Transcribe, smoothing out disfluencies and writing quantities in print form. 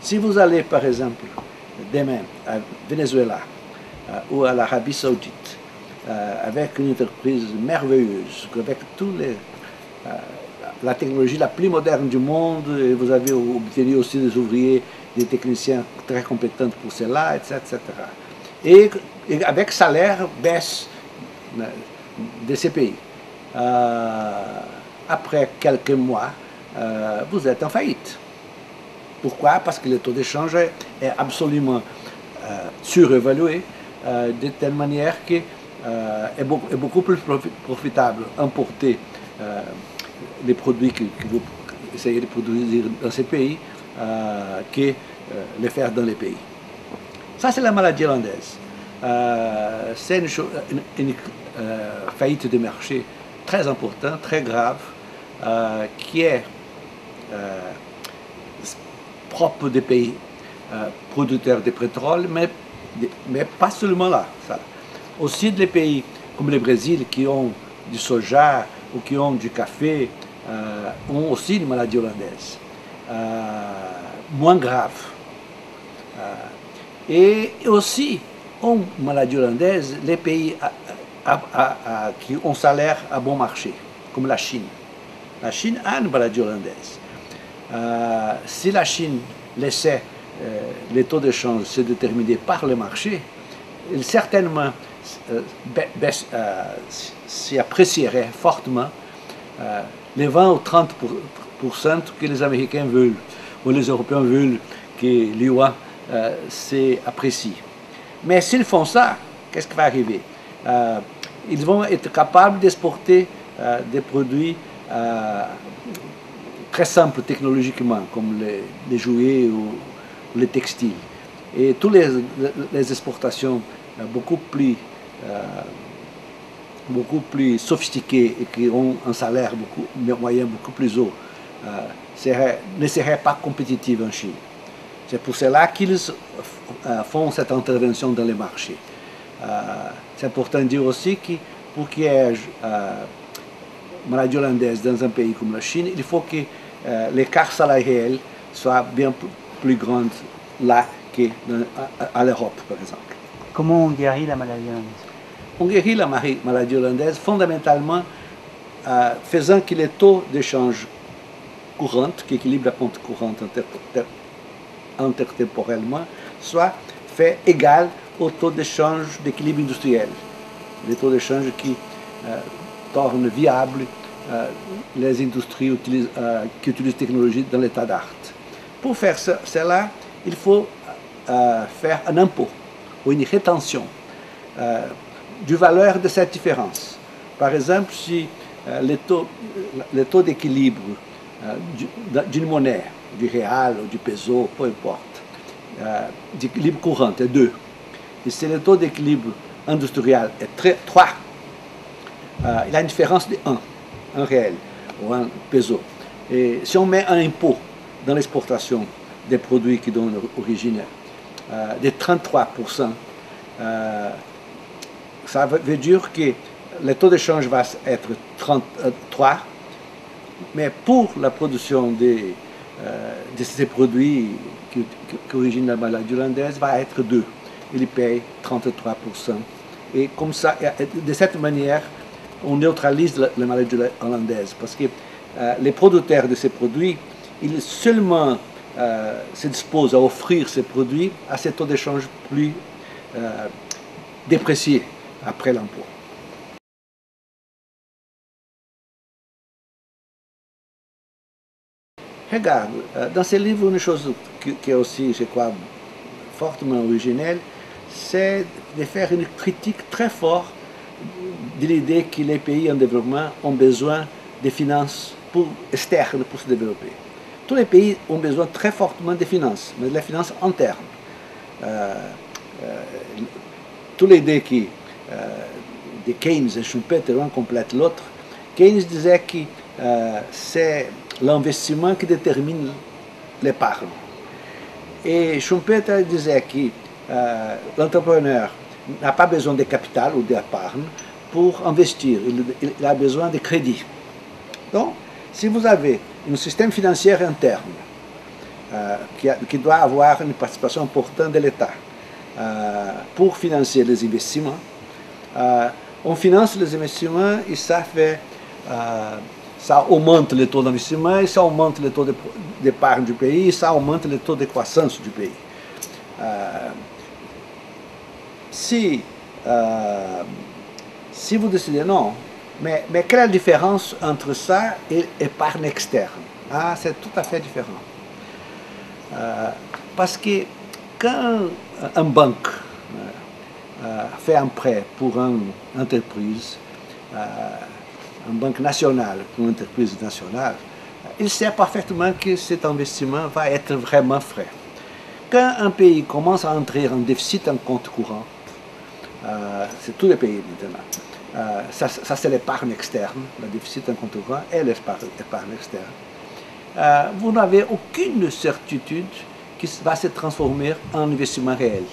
Si vous allez, par exemple, demain à Venezuela ou à l'Arabie Saoudite, avec une entreprise merveilleuse, avec la technologie la plus moderne du monde, et vous avez obtenu aussi des ouvriers, des techniciens très compétents pour cela, etc. Et avec salaire baisse de ces pays. Après quelques mois, vous êtes en faillite. Pourquoi? Parce que le taux d'échange est absolument surévalué, de telle manière que est beaucoup plus profitable importer les produits que vous essayez de produire dans ces pays que les faire dans les pays. Ça, c'est la maladie hollandaise. C'est une faillite de marché très importante, très grave, qui est propre des pays producteurs de pétrole, mais pas seulement là. Ça. Aussi des pays comme le Brésil qui ont du soja ou qui ont du café ont aussi une maladie hollandaise, moins grave. Et aussi ont une maladie hollandaise les pays qui ont salaire à bon marché, comme la Chine. La Chine a une maladie hollandaise. Si la Chine laissait les taux de change se déterminer par le marché, il certainement s'y apprécierait fortement les 20 ou 30% que les Américains veulent, ou les Européens veulent que l'UA s'apprécie. Mais s'ils font ça, qu'est-ce qui va arriver? Ils vont être capables d'exporter des produits très simples technologiquement, comme les jouets ou les textiles. Et toutes les exportations beaucoup plus sophistiquées et qui ont un salaire moyen beaucoup plus haut ne seraient pas compétitives en Chine. C'est pour cela qu'ils font cette intervention dans les marchés. C'est important de dire aussi que pour qu'il y ait maladie hollandaise dans un pays comme la Chine, il faut que l'écart salarial soit bien plus grand là qu'à l'Europe, par exemple. Comment on guérit la maladie hollandaise? On guérit la maladie hollandaise fondamentalement faisant que les taux d'échange courants, qui équilibrent la pente courante intertemporellement, soient faits égal au taux d'échange d'équilibre industriel. Les taux d'échange qui tournent viables les industries qui utilisent technologie dans l'état d'art. Pour faire cela, il faut faire un impôt ou une rétention du valeur de cette différence. Par exemple, si le taux d'équilibre d'une monnaie, du réal ou du peso, peu importe, d'équilibre courant est 2, et si le taux d'équilibre industriel est 3, il a une différence de 1 réel ou 1 peso. Et si on met un impôt dans l'exportation des produits qui donnent origine de 33%, ça veut dire que le taux d'échange va être 33, mais pour la production de ces produits qui originent la maladie hollandaise va être 2. Il paye 33%. Et comme ça, de cette manière, on neutralise la maladie hollandaise parce que les producteurs de ces produits, ils seulement se disposent à offrir ces produits à ces taux d'échange plus dépréciés après l'impôt. Regarde, dans ce livre, une chose qui est aussi, je crois, fortement originelle, c'est de faire une critique très forte de l'idée que les pays en développement ont besoin de finances externes pour se développer. Tous les pays ont besoin très fortement de finances, mais de la finance interne. Toute l'idée de Keynes et Schumpeter, l'un complète l'autre. Keynes disait que c'est l'investissement qui détermine l'épargne. Et Schumpeter disait que l'entrepreneur n'a pas besoin de capital ou d'épargne pour investir, il a besoin de crédit. Donc, si vous avez un système financier interne qui doit avoir une participation importante de l'État pour financer les investissements. On finance les investissements et ça augmente le taux d'investissement, et ça augmente le taux d'épargne du pays, et ça augmente le taux de croissance du pays. Si vous décidez non, mais quelle est la différence entre ça et l'épargne externe? C'est tout à fait différent. Parce que quand une banque fait un prêt pour une entreprise, une banque nationale pour une entreprise nationale, il sait parfaitement que cet investissement va être vraiment frais. Quand un pays commence à entrer en déficit en compte courant, c'est tous les pays maintenant, ça c'est l'épargne externe, le déficit en compte courant et l'épargne externe. Vous n'avez aucune certitude qui va se transformer en investissement réel.